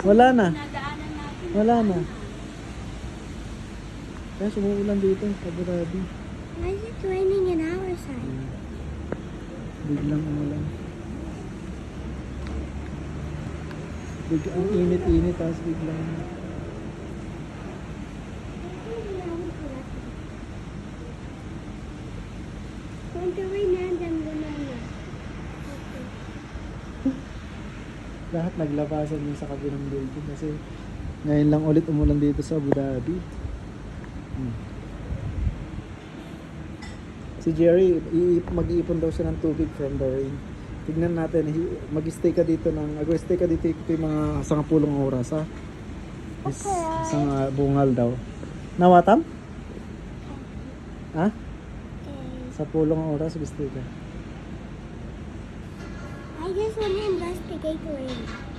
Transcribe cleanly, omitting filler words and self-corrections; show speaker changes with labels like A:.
A: Wala na.
B: Nadaanan natin.
A: Wala na. Kaya sumuulan dito sa Abu Dhabi.
C: Why is it raining in our side?
A: Biglang umulan. Ang init-init tapos biglang
C: Kung gawin natin banana.
A: lahat naglabasan din sa kabilang building kasi ngayon lang ulit umulan dito sa Abu Dhabi. Si Jerry, mag-iipon daw siya ng tubig from the rain. Tignan natin, mag-stay ka dito yung mga isang pulong oras ha. Isang bungal daw. Nawatam? Ha?
C: Okay.
A: Sa pulong oras, gusto ka.
C: I just want to investigate rain.